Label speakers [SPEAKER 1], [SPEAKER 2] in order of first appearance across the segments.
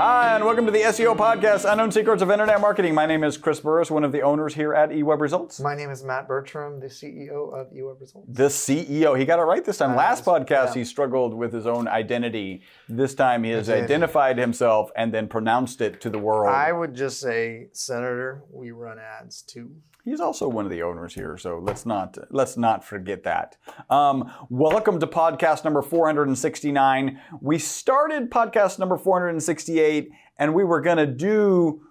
[SPEAKER 1] Hi, and welcome to the SEO Podcast, Unknown Secrets of Internet Marketing. My name is Chris Burris, one of the owners here at eWebResults.
[SPEAKER 2] My name is Matt Bertram, the CEO of eWebResults.
[SPEAKER 1] The CEO. He got it right this time. Last podcast, he struggled with his own identity. This time, he has identified himself and then pronounced it to the world.
[SPEAKER 2] I would just say, Senator, we run ads too.
[SPEAKER 1] He's also one of the owners here, so let's not forget that. Welcome to podcast number 469. We started podcast number 468, and we were going to do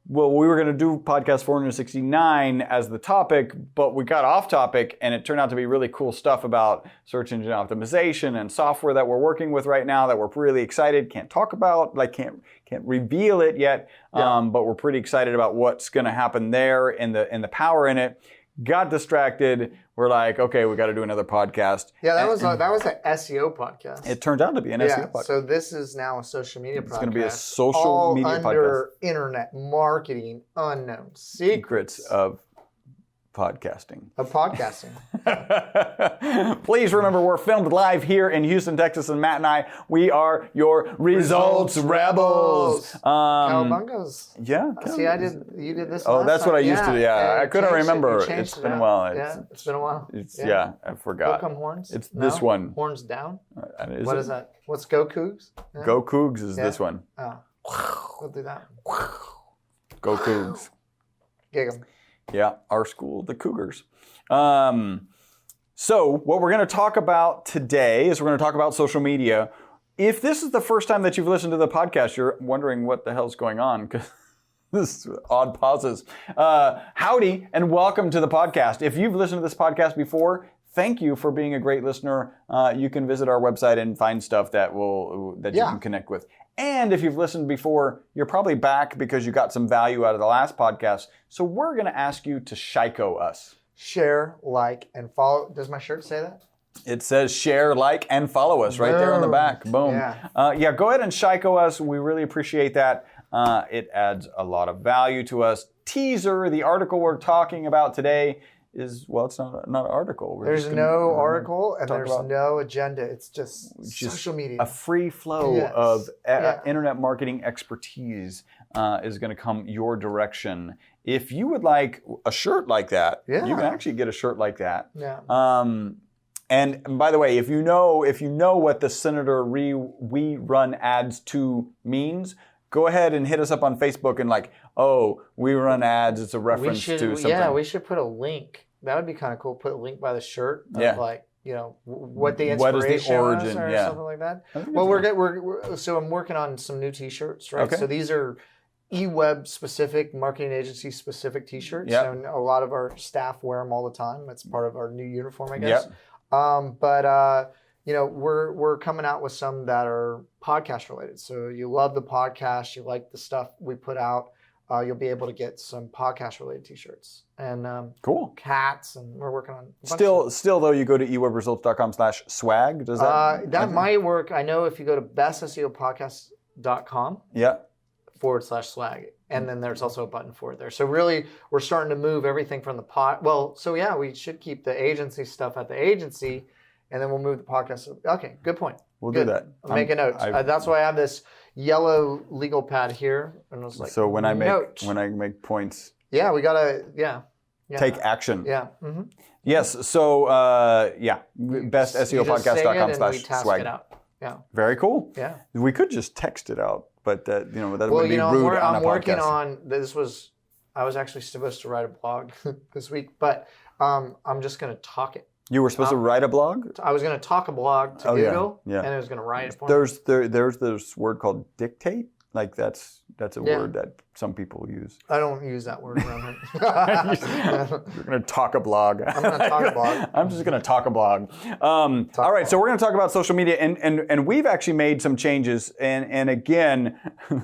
[SPEAKER 1] podcast 469 as the topic, but we got off topic, and it turned out to be really cool stuff about search engine optimization and software that we're working with right now that we're really excited. Can't talk about, can't reveal it yet, but we're pretty excited about what's going to happen there and the power in it. Got distracted. We're like, okay, we got to do another podcast.
[SPEAKER 2] Yeah, that was an SEO podcast.
[SPEAKER 1] It turned out to be an SEO podcast.
[SPEAKER 2] So this is now a social media podcast.
[SPEAKER 1] It's going to be a social media podcast.
[SPEAKER 2] Under internet marketing unknown secrets
[SPEAKER 1] of podcasting. Please remember, we're filmed live here in Houston, Texas, and Matt and I, we are your results rebels.
[SPEAKER 2] Cowabungos.
[SPEAKER 1] Yeah.
[SPEAKER 2] See, you did this.
[SPEAKER 1] Oh, that's
[SPEAKER 2] time.
[SPEAKER 1] what I used to do. Yeah, I couldn't remember.
[SPEAKER 2] It's
[SPEAKER 1] been a while.
[SPEAKER 2] It's been a while.
[SPEAKER 1] I forgot.
[SPEAKER 2] Go come horns.
[SPEAKER 1] It's this one.
[SPEAKER 2] Horns down.
[SPEAKER 1] What
[SPEAKER 2] is that? What's Go Cougs? Yeah.
[SPEAKER 1] Go Cougs is this one.
[SPEAKER 2] Oh. We'll do that.
[SPEAKER 1] Go Cougs.
[SPEAKER 2] Gig 'em.
[SPEAKER 1] Yeah, our school, the Cougars. So what we're going to talk about today is we're going to talk about social media. If this is the first time that you've listened to the podcast, you're wondering what the hell's going on because this odd pauses. Howdy and welcome to the podcast. If you've listened to this podcast before, thank you for being a great listener. You can visit our website and find stuff that you can connect with. And if you've listened before, you're probably back because you got some value out of the last podcast. So we're going to ask you to Shiko us.
[SPEAKER 2] Share, like, and follow. Does my shirt say that?
[SPEAKER 1] It says share, like, and follow us right there on the back. Boom.
[SPEAKER 2] Yeah.
[SPEAKER 1] Go ahead and Shiko us. We really appreciate that. It adds a lot of value to us. Teaser, the article we're talking about today is, well, it's not an article.
[SPEAKER 2] There's no article and there's no agenda. It's just social media.
[SPEAKER 1] A free flow of internet marketing expertise is going to come your direction. If you would like a shirt like that, you can actually get a shirt like that.
[SPEAKER 2] Yeah.
[SPEAKER 1] And by the way, if you know what the Senator We Run Ads To means, go ahead and hit us up on Facebook and we run ads. It's a reference to something. Yeah,
[SPEAKER 2] we should put a link. That would be kind of cool. Put a link by the shirt of what the inspiration
[SPEAKER 1] what is the origin,
[SPEAKER 2] or something like that. Well, so I'm working on some new T-shirts, right?
[SPEAKER 1] Okay.
[SPEAKER 2] So these are eWeb specific, marketing agency specific T-shirts.
[SPEAKER 1] Yep.
[SPEAKER 2] And a lot of our staff wear them all the time. That's part of our new uniform, I guess.
[SPEAKER 1] Yep.
[SPEAKER 2] We're coming out with some that are podcast related. So you love the podcast, you like the stuff we put out, you'll be able to get some podcast related T-shirts and
[SPEAKER 1] cool
[SPEAKER 2] hats, and we're working on.
[SPEAKER 1] Still though, you go to ewebresults.com/swag. Does
[SPEAKER 2] that might work? I know if you go to bestseopodcast.com. /swag, and then there's also a button for it there. So really, we're starting to move everything from the we should keep the agency stuff at the agency. And then we'll move the podcast. Okay, good point.
[SPEAKER 1] We'll do that.
[SPEAKER 2] I'll make a note. That's why I have this yellow legal pad here. And I was like,
[SPEAKER 1] so when I make points,
[SPEAKER 2] we gotta
[SPEAKER 1] take action.
[SPEAKER 2] Yeah. Mm-hmm.
[SPEAKER 1] Yes. So bestseopodcast.com/swag.
[SPEAKER 2] Yeah.
[SPEAKER 1] Very cool.
[SPEAKER 2] Yeah.
[SPEAKER 1] We could just text it out, but that would be rude on a podcast.
[SPEAKER 2] I'm working on this. I was actually supposed to write a blog this week, but I'm just gonna talk it.
[SPEAKER 1] You were supposed to write a blog?
[SPEAKER 2] I was going to talk a blog to Google, and I was going to write it for me.
[SPEAKER 1] There's this word called dictate. That's a word that some people use.
[SPEAKER 2] I don't use that word around here.
[SPEAKER 1] You're going to talk a blog.
[SPEAKER 2] I'm going to talk a blog.
[SPEAKER 1] I'm just going to talk a blog. All right, so we're going to talk about social media, and we've actually made some changes. And again,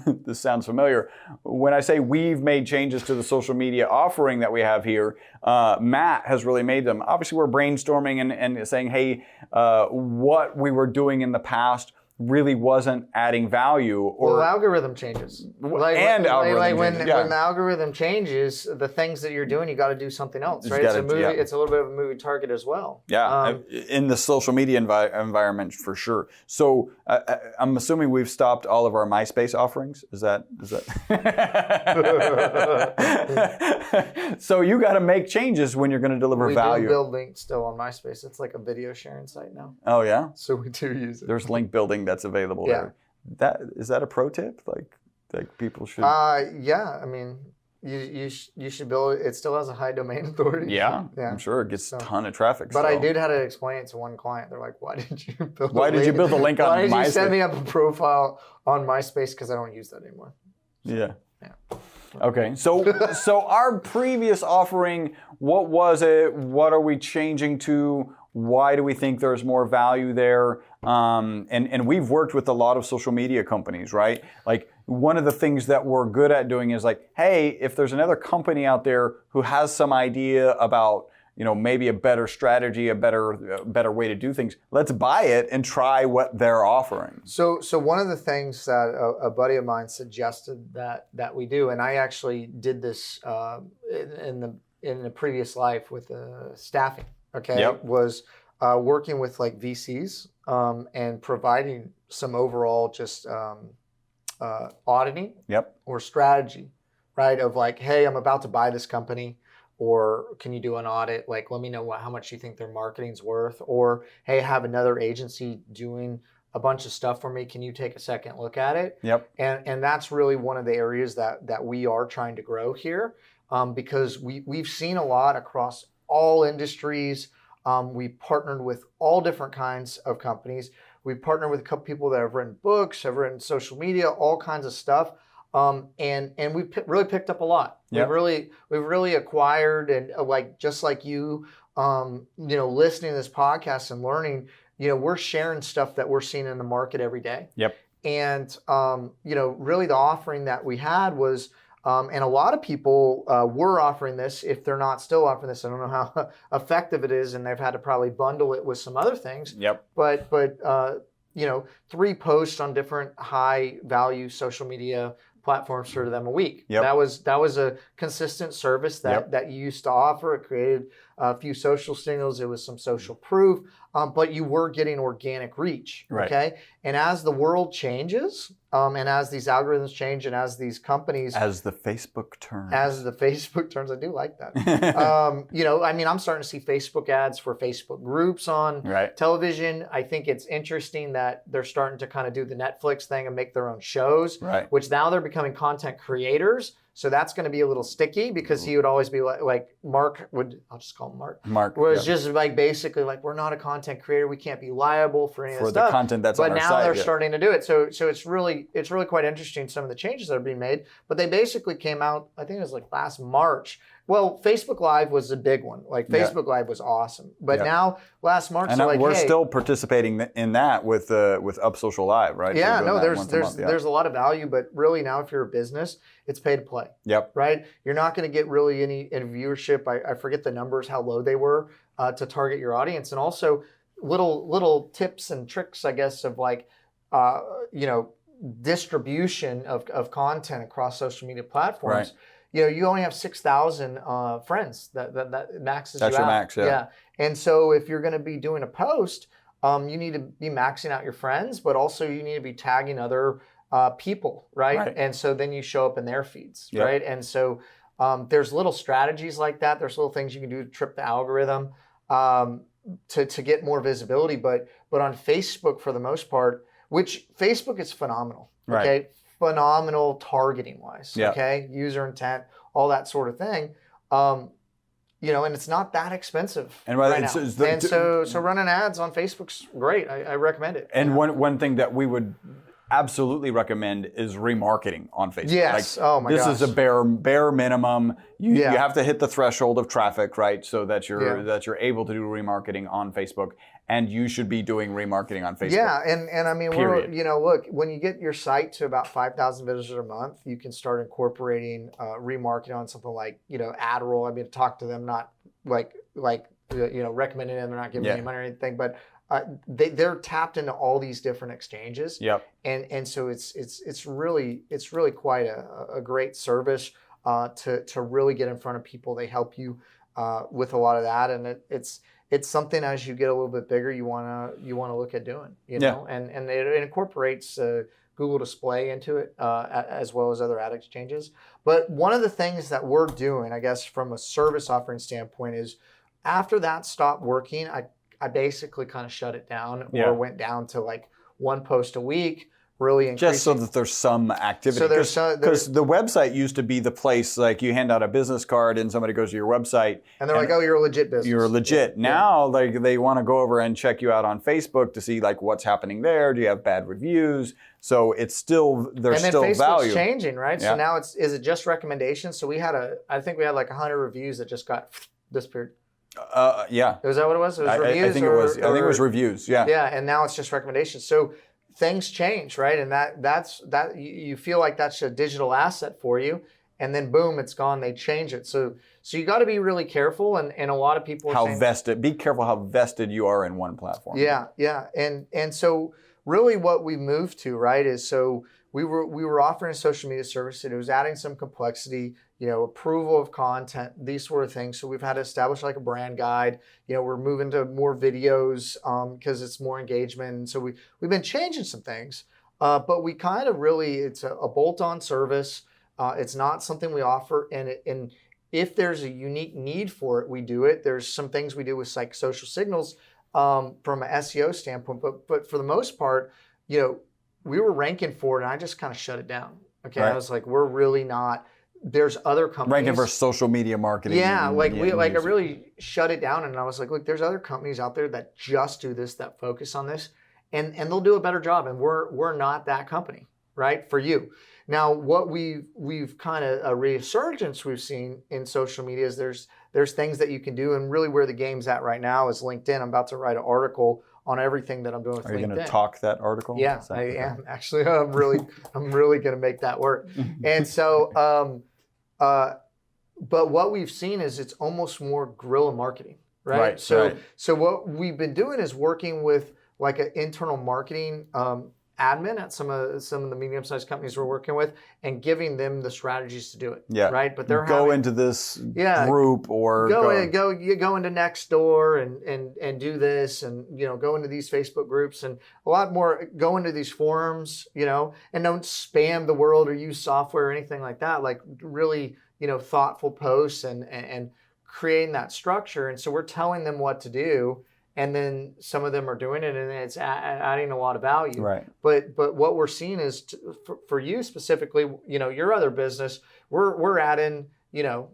[SPEAKER 1] this sounds familiar. When I say we've made changes to the social media offering that we have here, Matt has really made them. Obviously, we're brainstorming and saying, hey, what we were doing in the past really wasn't adding value. Or
[SPEAKER 2] algorithm changes. When the algorithm changes, the things that you're doing, you got to do something else, right? It's a movie. It's a little bit of a moving target as well.
[SPEAKER 1] Yeah, in the social media environment for sure. So I'm assuming we've stopped all of our MySpace offerings. Is that? So you got to make changes when you're going to deliver value.
[SPEAKER 2] We do build links still on MySpace. It's like a video sharing site now.
[SPEAKER 1] Oh yeah.
[SPEAKER 2] So we do use it.
[SPEAKER 1] There's link building that's available there. Is that a pro tip? Like people should.
[SPEAKER 2] Yeah. I mean, you should build it. It still has a high domain authority.
[SPEAKER 1] Yeah. I'm sure it gets a ton of traffic.
[SPEAKER 2] But I did have to explain it to one client. They're like, "Why did you build?
[SPEAKER 1] Why did you build a link on MySpace?
[SPEAKER 2] Why did you set me up a profile on MySpace? Because I don't use that anymore."
[SPEAKER 1] Yeah. Okay, so our previous offering, what was it? What are we changing to? Why do we think there's more value there? And we've worked with a lot of social media companies, right? Like one of the things that we're good at doing is like, hey, if there's another company out there who has some idea about, maybe a better strategy, a better way to do things, let's buy it and try what they're offering.
[SPEAKER 2] So one of the things that a buddy of mine suggested that we do, and I actually did this in the previous life with staffing. Okay, was working with like VCs and providing some overall just auditing or strategy, right? Of like, hey, I'm about to buy this company. Or can you do an audit? Like, let me know how much you think their marketing's worth. Or, hey, I have another agency doing a bunch of stuff for me. Can you take a second look at it? And that's really one of the areas that we are trying to grow here because we've seen a lot across all industries. We partnered with all different kinds of companies. We partnered with a couple people that have written books, have written social media, all kinds of stuff. And we really picked up a lot. We've really acquired, and just like you, listening to this podcast and learning, we're sharing stuff that we're seeing in the market every day. And really the offering that we had was, and a lot of people were offering this. If they're not still offering this, I don't know how effective it is, and they've had to probably bundle it with some other things. But 3 posts on different high value social media platforms for them a week. That was a consistent service that you used to offer. It created a few social signals. It was some social proof, but you were getting organic reach. Okay, and as the world changes, and as these algorithms change, and as these companies,
[SPEAKER 1] as the Facebook turns,
[SPEAKER 2] I do like that. I'm starting to see Facebook ads for Facebook groups on television. I think it's interesting that they're starting to kind of do the Netflix thing and make their own shows, which now they're becoming content creators. So that's going to be a little sticky because he would always be like Mark would, I'll just call him Mark. Was just like basically like, we're not a content creator. We can't be liable for any of this stuff.
[SPEAKER 1] For the content that's on our site.
[SPEAKER 2] But now they're starting to do it. So it's really quite interesting, some of the changes that are being made. But they basically came out, I think it was like last March. Well, Facebook Live was a big one. Like Facebook Live was awesome. But now last March,
[SPEAKER 1] and we're still participating in that with Up Social Live, right?
[SPEAKER 2] Yeah, no, there's a lot of value, but really now if you're a business, it's pay to play. Right? You're not going to get really any viewership. I forget the numbers, how low they were to target your audience, and also little tips and tricks, I guess, of like distribution of content across social media platforms. You only have 6,000 friends that maxes you out.
[SPEAKER 1] That's your max,
[SPEAKER 2] yeah. And so if you're going to be doing a post, you need to be maxing out your friends, but also you need to be tagging other people, right? And so then you show up in their feeds, right? And so there's little strategies like that. There's little things you can do to trip the algorithm to get more visibility. But on Facebook, for the most part, which Facebook is phenomenal, okay? Phenomenal targeting wise, okay? User intent, all that sort of thing. And it's not that expensive right now. So running ads on Facebook's great. I recommend it.
[SPEAKER 1] And one thing that we would absolutely recommend is remarketing on Facebook.
[SPEAKER 2] Yes. Gosh.
[SPEAKER 1] This is a bare minimum. You have to hit the threshold of traffic, right? So that you're able to do remarketing on Facebook. And you should be doing remarketing on Facebook.
[SPEAKER 2] Yeah, and I mean, look, when you get your site to about 5,000 visitors a month, you can start incorporating remarketing on something like, Adderall. I mean, talk to them, not like recommending them, they're not giving any money or anything, but they're tapped into all these different exchanges.
[SPEAKER 1] Yep.
[SPEAKER 2] And so it's really quite a great service to really get in front of people. They help you with a lot of that, and it's something as you get a little bit bigger you wanna look at doing, you know, and it incorporates Google Display into it as well as other ad exchanges. But one of the things that we're doing, I guess, from a service offering standpoint is after that stopped working, I basically kind of shut it down or went down to like one post a week. Really increasing.
[SPEAKER 1] Just so that there's some activity.
[SPEAKER 2] So
[SPEAKER 1] because the website used to be the place, like you hand out a business card and somebody goes to your website.
[SPEAKER 2] And they're like, oh, you're a legit business.
[SPEAKER 1] You're legit. Yeah. Now like they want to go over and check you out on Facebook to see like what's happening there. Do you have bad reviews? So it's still, there's still
[SPEAKER 2] Facebook's
[SPEAKER 1] value.
[SPEAKER 2] Changing, right? Yeah. So now is it just recommendations? So I think we had like 100 reviews that just got disappeared.
[SPEAKER 1] Yeah.
[SPEAKER 2] Was that what it was? It was reviews?
[SPEAKER 1] I think it was reviews, yeah.
[SPEAKER 2] Yeah, and now it's just recommendations. So things change, right? And that's you feel like that's a digital asset for you, and then boom, it's gone. They change it. So you got to be really careful, and a lot of people are saying,
[SPEAKER 1] be careful how vested you are in one platform.
[SPEAKER 2] Yeah. And so really what we moved to, right, is so we were offering a social media service, and it was adding some complexity, you know, approval of content, these sort of things. So we've had to establish like a brand guide. You know, we're moving to more videos because it's more engagement. And so we've been changing some things, but we kind of really, it's a bolt-on service. It's not something we offer, and if there's a unique need for it, we do it. There's some things we do with like social signals from an SEO standpoint, but for the most part, you know, we were ranking for it, and I just kind of shut it down. Okay, right. I was like, we're really not. There's other companies
[SPEAKER 1] ranking for social media marketing.
[SPEAKER 2] Yeah, I really shut it down, and I was like, look, there's other companies out there that just do this, that focus on this, and they'll do a better job, and we're not that company, right? For you. Now, what we've kind of a resurgence we've seen in social media is there's things that you can do, and really where the game's at right now is LinkedIn. I'm about to write an article on everying that I'm doing with LinkedIn.
[SPEAKER 1] Are you going to talk that article?
[SPEAKER 2] Yeah, I am. Actually, I'm really going to make that work. And so, but what we've seen is it's almost more guerrilla marketing, right? So what we've been doing is working with like an internal marketing admin at some of the medium-sized companies we're working with, and giving them the strategies to do it. Yeah. Right. But they're
[SPEAKER 1] into this group or
[SPEAKER 2] go into Nextdoor and do this, and you know, go into these Facebook groups, and a lot more go into these forums, you know, and don't spam the world or use software or anything like that. Like really, you know, thoughtful posts and creating that structure. And so we're telling them what to do. And then some of them are doing it, and it's adding a lot of value.
[SPEAKER 1] Right.
[SPEAKER 2] But what we're seeing is for you specifically, you know, your other business, we're adding, you know,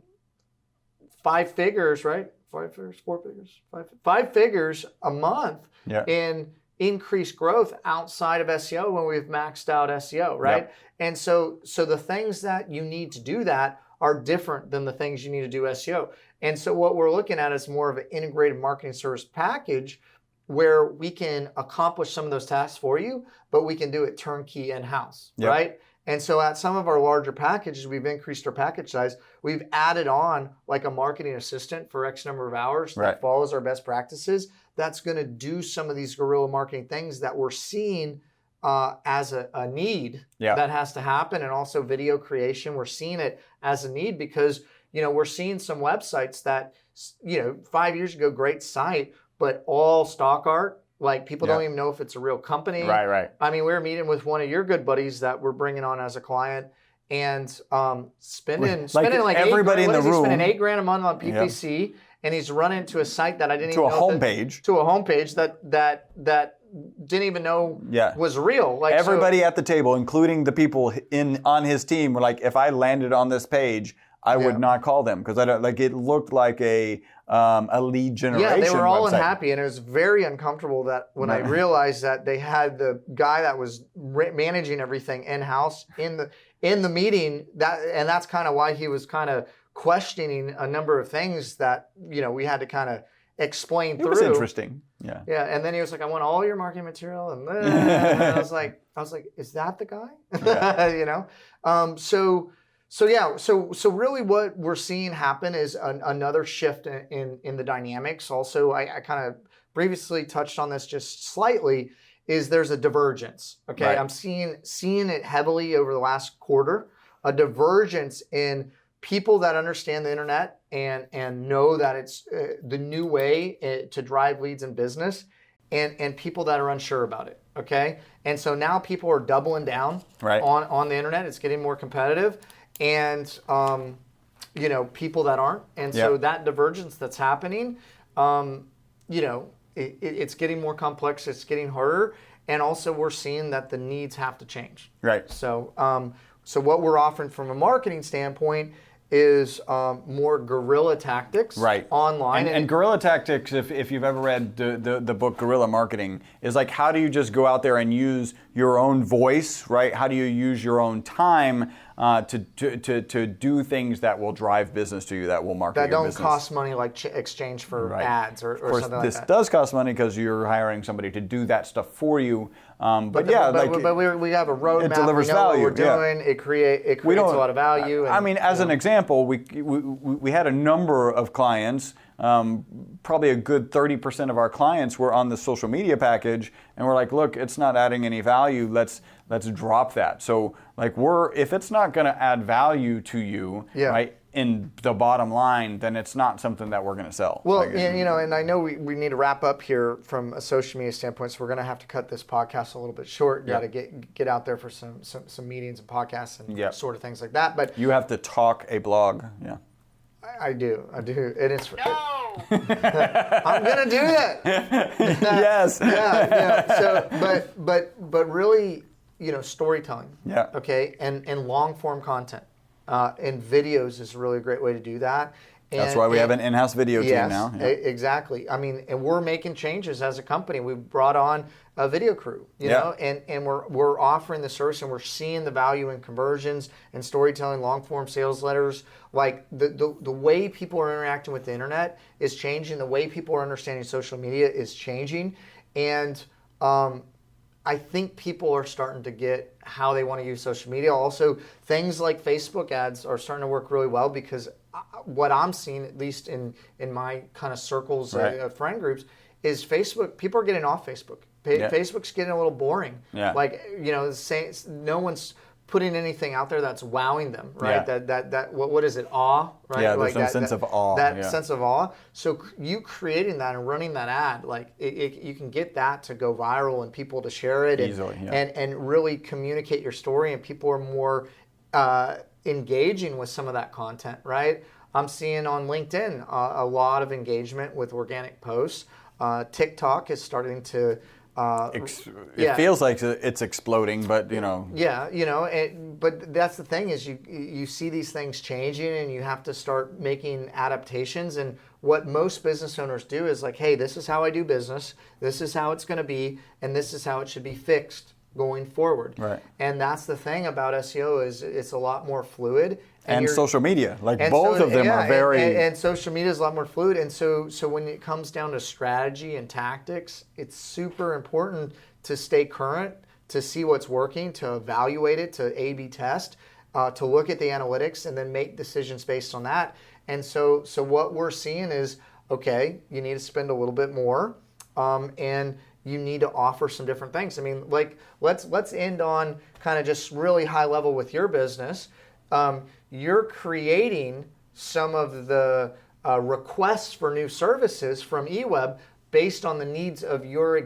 [SPEAKER 2] 5 figures, right? 5 figures, 4 figures, 5 figures a month in increased growth outside of SEO when we've maxed out SEO, right? Yep. And so the things that you need to do that are different than the things you need to do SEO. And so what we're looking at is more of an integrated marketing service package where we can accomplish some of those tasks for you, but we can do it turnkey in-house, right? And so at some of our larger packages, we've increased our package size. We've added on like a marketing assistant for X number of hours that follows our best practices. That's going to do some of these guerrilla marketing things that we're seeing as a need that has to happen. And also video creation, we're seeing it as a need because, you know, we're seeing some websites that, you know, 5 years ago, great site, but all stock art. Like people don't even know if it's a real company.
[SPEAKER 1] Right.
[SPEAKER 2] I mean, we were meeting with one of your good buddies that we're bringing on as a client, and spending like
[SPEAKER 1] everybody in the room,
[SPEAKER 2] spending $8,000 a month on PPC, and he's running to a site that I didn't even know
[SPEAKER 1] to a homepage
[SPEAKER 2] that didn't even know was real. Like
[SPEAKER 1] everybody at the table, including the people on his team, were like, if I landed on this page, I would not call them because I don't like. It looked like a lead generation.
[SPEAKER 2] Yeah, they were all
[SPEAKER 1] website.
[SPEAKER 2] Unhappy, and it was very uncomfortable that when I realized that they had the guy that was managing everything in house in the meeting. That's kind of why he was kind of questioning a number of things that, you know, we had to kind of explain through. It was
[SPEAKER 1] interesting. Yeah.
[SPEAKER 2] Yeah, and then he was like, "I want all your marketing material," and I was like, "Is that the guy?" Yeah. You know, So really what we're seeing happen is another shift in the dynamics. Also, I kind of previously touched on this just slightly, is there's a divergence. Okay,
[SPEAKER 1] Right.
[SPEAKER 2] I'm seeing it heavily over the last quarter, a divergence in people that understand the internet and know that it's the new way to drive leads in business, and people that are unsure about it. Okay, and so now people are doubling down
[SPEAKER 1] Right.
[SPEAKER 2] on the internet. It's getting more competitive, and people that aren't, and so
[SPEAKER 1] Yep.
[SPEAKER 2] that divergence that's happening, it's getting more complex. It's getting harder, and also we're seeing that the needs have to change.
[SPEAKER 1] Right.
[SPEAKER 2] So, what we're offering from a marketing standpoint is more guerrilla tactics,
[SPEAKER 1] Right.
[SPEAKER 2] online.
[SPEAKER 1] And guerrilla tactics, if you've ever read the book Guerrilla Marketing, is like, how do you just go out there and use your own voice, right? How do you use your own time to do things that will drive business to you, that will market
[SPEAKER 2] that
[SPEAKER 1] your
[SPEAKER 2] don't
[SPEAKER 1] business?
[SPEAKER 2] cost money, like exchange for
[SPEAKER 1] Right.
[SPEAKER 2] ads or
[SPEAKER 1] Of course,
[SPEAKER 2] something like
[SPEAKER 1] this
[SPEAKER 2] that.
[SPEAKER 1] does cost money because you're hiring somebody to do that stuff for you. But
[SPEAKER 2] we have a roadmap.
[SPEAKER 1] it delivers
[SPEAKER 2] we know
[SPEAKER 1] value,
[SPEAKER 2] what we're
[SPEAKER 1] yeah.
[SPEAKER 2] doing. It creates a lot of value.
[SPEAKER 1] I mean, as an example, we had a number of clients. Probably a good 30% of our clients were on the social media package, and we're like, look, it's not adding any value. Let's drop that. So like, if it's not going to add value to you, right, in the bottom line, then it's not something that we're going to sell.
[SPEAKER 2] Well, and I know we need to wrap up here from a social media standpoint, so we're going to have to cut this podcast a little bit short. Got to get out there for some meetings and podcasts and sort of things like that. But
[SPEAKER 1] you have to talk a blog, yeah.
[SPEAKER 2] I do. It is. No. I'm gonna do that.
[SPEAKER 1] Yes.
[SPEAKER 2] Yeah. So, but really, storytelling.
[SPEAKER 1] Yeah.
[SPEAKER 2] Okay. And long form content, and videos is really a great way to do that.
[SPEAKER 1] That's why we have an in-house video team now.
[SPEAKER 2] Yeah. Exactly. I mean, and we're making changes as a company. We've brought on a video crew, and we're offering the service, and we're seeing the value in conversions and storytelling, long form sales letters. Like the way people are interacting with the internet is changing. The way people are understanding social media is changing, and I think people are starting to get how they want to use social media. Also, things like Facebook ads are starting to work really well, because what I'm seeing, at least in my kind of circles of friend groups, is Facebook. People are getting off Facebook. Facebook's getting a little boring.
[SPEAKER 1] Yeah.
[SPEAKER 2] Like, no one's putting anything out there that's wowing them, right?
[SPEAKER 1] Yeah.
[SPEAKER 2] That what is it? Awe, right?
[SPEAKER 1] Yeah, there's no sense of awe.
[SPEAKER 2] That sense of awe. So you creating that and running that ad, like you can get that to go viral and people to share it
[SPEAKER 1] easily,
[SPEAKER 2] and really communicate your story, and people are more engaging with some of that content, right? I'm seeing on LinkedIn a lot of engagement with organic posts. TikTok is starting to.
[SPEAKER 1] It feels like it's exploding, but
[SPEAKER 2] Yeah, but that's the thing, is you see these things changing, and you have to start making adaptations. And what most business owners do is like, hey, this is how I do business. This is how it's going to be, and this is how it should be fixed going forward.
[SPEAKER 1] Right.
[SPEAKER 2] And that's the thing about SEO, is it's a lot more fluid.
[SPEAKER 1] And social media, both of them are very...
[SPEAKER 2] And social media is a lot more fluid. And so when it comes down to strategy and tactics, it's super important to stay current, to see what's working, to evaluate it, to A/B test, to look at the analytics, and then make decisions based on that. And so what we're seeing is, okay, you need to spend a little bit more, and you need to offer some different things. I mean, like, let's end on kind of just really high level with your business. You're creating some of the requests for new services from eWeb based on the needs of your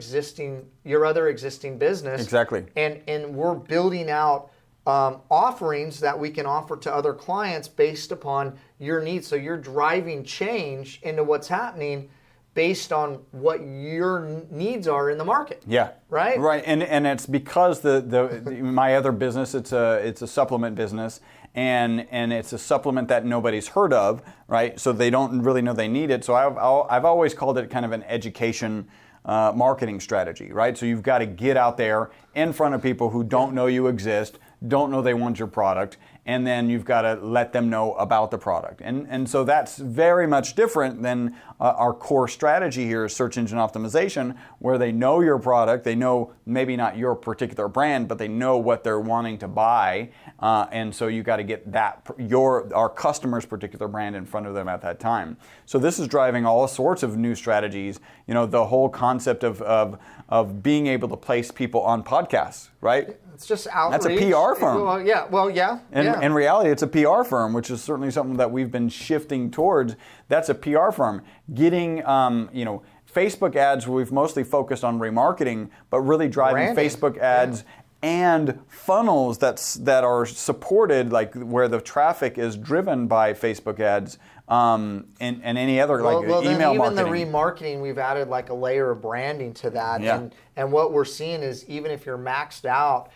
[SPEAKER 2] other existing business.
[SPEAKER 1] Exactly.
[SPEAKER 2] And we're building out offerings that we can offer to other clients based upon your needs. So you're driving change into what's happening based on what your needs are in the market.
[SPEAKER 1] Yeah.
[SPEAKER 2] Right?
[SPEAKER 1] Right. And it's because my other business, it's a supplement business, and it's a supplement that nobody's heard of, right? So they don't really know they need it. So I've always called it kind of an education marketing strategy, right? So you've got to get out there in front of people who don't know you exist, don't know they want your product, and then you've got to let them know about the product. And so that's very much different than our core strategy here is search engine optimization, where they know your product, they know maybe not your particular brand, but they know what they're wanting to buy, and so you got to get our customer's particular brand in front of them at that time. So this is driving all sorts of new strategies. The whole concept of being able to place people on podcasts, right?
[SPEAKER 2] It's just outreach.
[SPEAKER 1] That's a PR firm.
[SPEAKER 2] Well, yeah.
[SPEAKER 1] In reality, it's a PR firm, which is certainly something that we've been shifting towards. That's a PR firm. Getting, Facebook ads, we've mostly focused on remarketing, but really driving
[SPEAKER 2] Branding.
[SPEAKER 1] Facebook ads and funnels that are supported, like where the traffic is driven by Facebook ads, and any other email
[SPEAKER 2] even
[SPEAKER 1] marketing.
[SPEAKER 2] the remarketing, we've added like a layer of branding to that.
[SPEAKER 1] Yeah.
[SPEAKER 2] And what we're seeing is even if you're maxed out,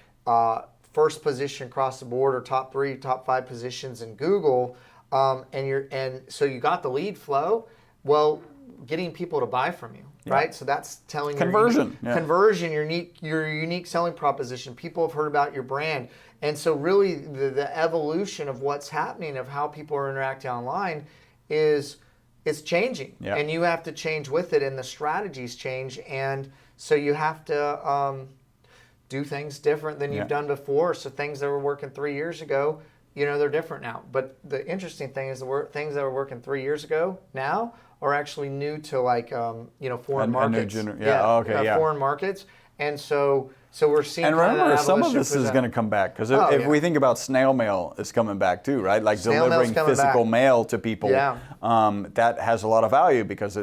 [SPEAKER 2] first position across the board or top 3, top 5 positions in Google, and so you got the lead flow, well, getting people to buy from you, right? So that's telling
[SPEAKER 1] conversion.
[SPEAKER 2] Conversion, your unique selling proposition. People have heard about your brand. And so really the evolution of what's happening, of how people are interacting online it's changing.
[SPEAKER 1] Yeah.
[SPEAKER 2] And you have to change with it, and the strategies change. And so you have to do things different than you've done before. So things that were working 3 years ago, they're different now. But the interesting thing is things that were working 3 years ago now are actually new to foreign markets. Foreign markets. And so we're seeing.
[SPEAKER 1] And remember, some of this is going to come back, because if we think about snail mail, it's coming back too, right? Like delivering physical mail to people. Yeah. That has a lot of value because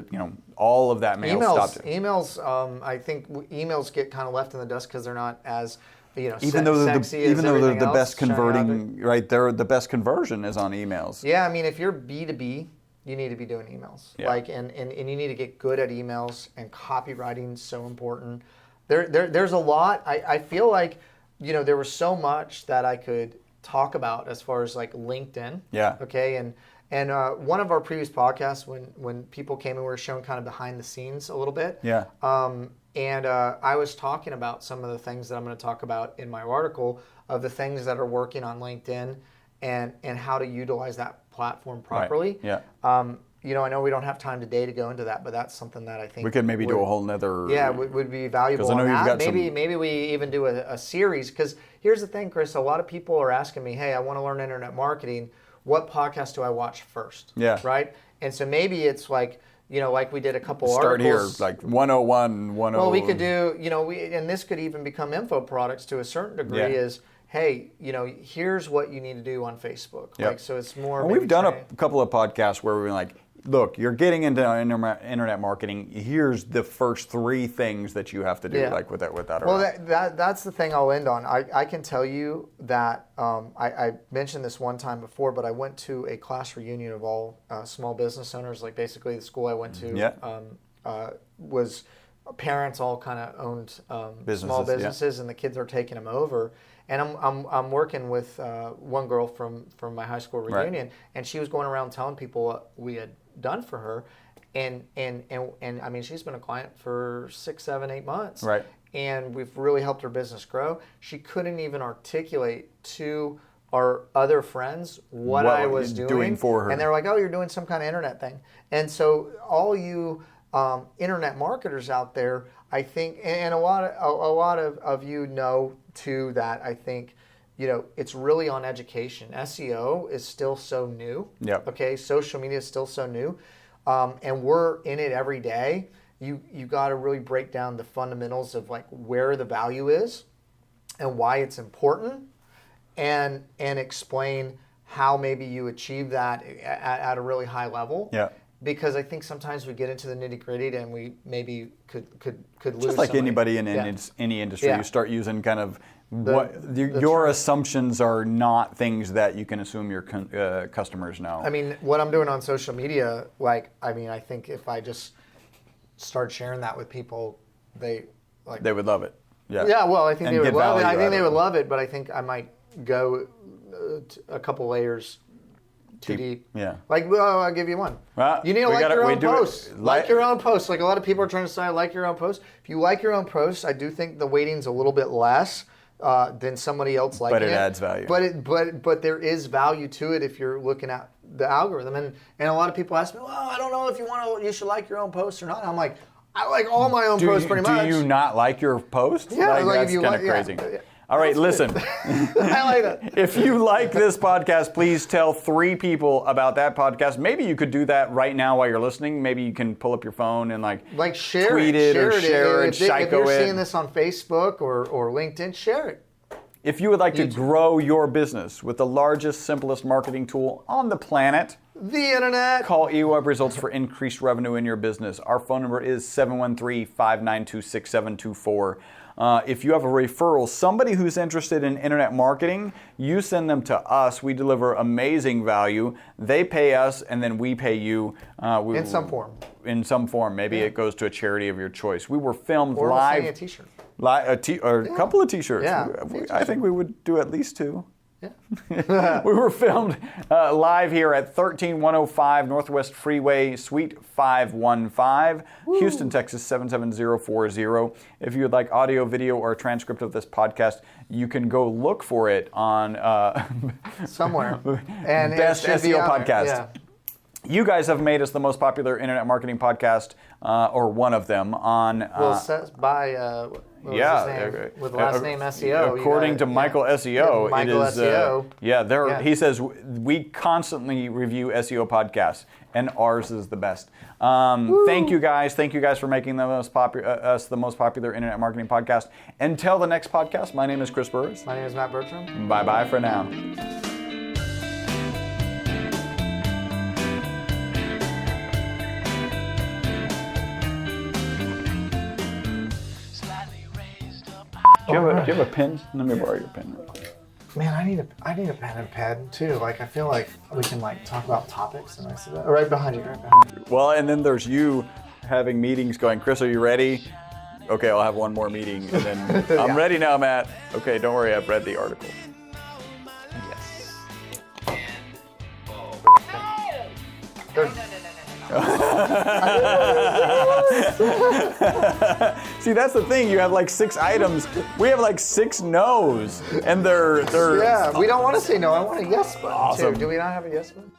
[SPEAKER 1] all of that mail stopped.
[SPEAKER 2] Emails. I think emails get kind of left in the dust because they're not as
[SPEAKER 1] even though they're the best converting, right? They're the best conversion is on emails.
[SPEAKER 2] Yeah, I mean, if you're B2B, you need to be doing emails. Yeah. And you need to get good at emails, and copywriting is so important. There's a lot. I feel like, there was so much that I could talk about as far as like LinkedIn.
[SPEAKER 1] Yeah.
[SPEAKER 2] Okay. And one of our previous podcasts, when people came and we were showing kind of behind the scenes a little bit.
[SPEAKER 1] Yeah.
[SPEAKER 2] And I was talking about some of the things that I'm going to talk about in my article, of the things that are working on LinkedIn and how to utilize that platform properly.
[SPEAKER 1] Right. Yeah.
[SPEAKER 2] I know we don't have time today to go into that, but that's something that I think
[SPEAKER 1] we could maybe do a whole nother.
[SPEAKER 2] Yeah, would be valuable.
[SPEAKER 1] I know
[SPEAKER 2] on
[SPEAKER 1] you've
[SPEAKER 2] that.
[SPEAKER 1] got
[SPEAKER 2] Maybe we even do a series, because here's the thing, Chris. A lot of people are asking me, "Hey, I want to learn internet marketing. What podcast do I watch first?"
[SPEAKER 1] Yeah.
[SPEAKER 2] Right. And so maybe it's like, like we did a couple
[SPEAKER 1] Start
[SPEAKER 2] articles.
[SPEAKER 1] here, like 101, 101.
[SPEAKER 2] Well, we could do, and this could even become info products to a certain degree. Is, hey, here's what you need to do on Facebook.
[SPEAKER 1] Yep.
[SPEAKER 2] So it's more.
[SPEAKER 1] Well, we've done a couple of podcasts where we've been like, look, you're getting into internet marketing. Here's the first 3 things that you have to do, like with that.
[SPEAKER 2] Well, that's the thing I'll end on. I can tell you that I mentioned this one time before, but I went to a class reunion of all small business owners. Like basically, the school I went to was parents all kind of owned small businesses, and the kids are taking them over. And I'm working with one girl from my high school reunion, and she was going around telling people what we had done for her, and I mean, she's been a client for 6, 7, 8 months,
[SPEAKER 1] right?
[SPEAKER 2] And we've really helped her business grow. She couldn't even articulate to our other friends what I was doing
[SPEAKER 1] for her,
[SPEAKER 2] and they were like, "Oh, you're doing some kind of internet thing." And so all you internet marketers out there, I think, and a lot of you know too, that I think, it's really on education. SEO is still so new.
[SPEAKER 1] Yep.
[SPEAKER 2] Okay, social media is still so new, and we're in it every day. You got to really break down the fundamentals of like where the value is, and why it's important, and explain how maybe you achieve that at a really high level.
[SPEAKER 1] Yeah.
[SPEAKER 2] Because I think sometimes we get into the nitty gritty and we maybe could lose.
[SPEAKER 1] Just like
[SPEAKER 2] somebody.
[SPEAKER 1] Anybody in any industry, you start using kind of your assumptions are not things that you can assume your customers know.
[SPEAKER 2] I mean, what I'm doing on social media, I think if I just start sharing that with people, they
[SPEAKER 1] would love it. Yeah.
[SPEAKER 2] Yeah. Well, I think they would love it. I think they would love it, but I think I might go a couple layers too deep.
[SPEAKER 1] Yeah.
[SPEAKER 2] I'll give you one.
[SPEAKER 1] Well,
[SPEAKER 2] you need to like your own posts. Like your own posts. Like a lot of people are trying to say, like your own posts. If you like your own posts, I do think the weighting's a little bit less than somebody else liking it.
[SPEAKER 1] But it adds value.
[SPEAKER 2] But there is value to it if you're looking at the algorithm. And a lot of people ask me, well, I don't know if you should like your own posts or not. I'm like, I like all my own posts pretty much.
[SPEAKER 1] Do you not like your posts?
[SPEAKER 2] Yeah,
[SPEAKER 1] that's kind of crazy. Yeah. All right, listen.
[SPEAKER 2] I like that.
[SPEAKER 1] If you like this podcast, please tell 3 people about that podcast. Maybe you could do that right now while you're listening. Maybe you can pull up your phone and
[SPEAKER 2] share
[SPEAKER 1] tweet it or share it,
[SPEAKER 2] if you're seeing this on Facebook or LinkedIn, share it.
[SPEAKER 1] If you would like to grow your business with the largest, simplest marketing tool on the planet,
[SPEAKER 2] the internet,
[SPEAKER 1] call eWeb Results for increased revenue in your business. Our phone number is 713-592-6724. If you have a referral, somebody who's interested in internet marketing, you send them to us. We deliver amazing value. They pay us, and then we pay you.
[SPEAKER 2] In some form.
[SPEAKER 1] In some form. Maybe it goes to a charity of your choice. We were filmed
[SPEAKER 2] or
[SPEAKER 1] live.
[SPEAKER 2] Or a T-shirt.
[SPEAKER 1] Or a couple of T-shirts.
[SPEAKER 2] Yeah,
[SPEAKER 1] I think we would do at least 2.
[SPEAKER 2] Yeah.
[SPEAKER 1] We were filmed live here at 13105 Northwest Freeway, Suite 515, Houston, Texas 77040. If you would like audio, video, or a transcript of this podcast, you can go look for it on
[SPEAKER 2] somewhere. And
[SPEAKER 1] Best SEO Podcast.
[SPEAKER 2] Yeah.
[SPEAKER 1] You guys have made us the most popular internet marketing podcast, or one of them, on...
[SPEAKER 2] with the last name SEO.
[SPEAKER 1] According to Michael SEO,
[SPEAKER 2] Michael
[SPEAKER 1] it is,
[SPEAKER 2] SEO.
[SPEAKER 1] He says we constantly review SEO podcasts, and ours is the best. Thank you guys. Thank you guys for making us the most popular internet marketing podcast. Until the next podcast, my name is Chris Burris.
[SPEAKER 2] My name is Matt Bertram.
[SPEAKER 1] Bye-bye for now. Do you have a pen? Let me borrow your pen real quick.
[SPEAKER 2] Man, I need a pen and pad too. I feel like we can talk about topics and right behind you.
[SPEAKER 1] Well, and then there's you having meetings going, Chris, are you ready? Okay, I'll have one more meeting, and then I'm ready now, Matt. Okay, don't worry, I've read the article.
[SPEAKER 2] Yes.
[SPEAKER 1] See, that's the thing. You have 6 items. We have 6 no's, and they're
[SPEAKER 2] yeah. We don't want to say no. I want a yes button
[SPEAKER 1] awesome.
[SPEAKER 2] too. Do we not have a yes button?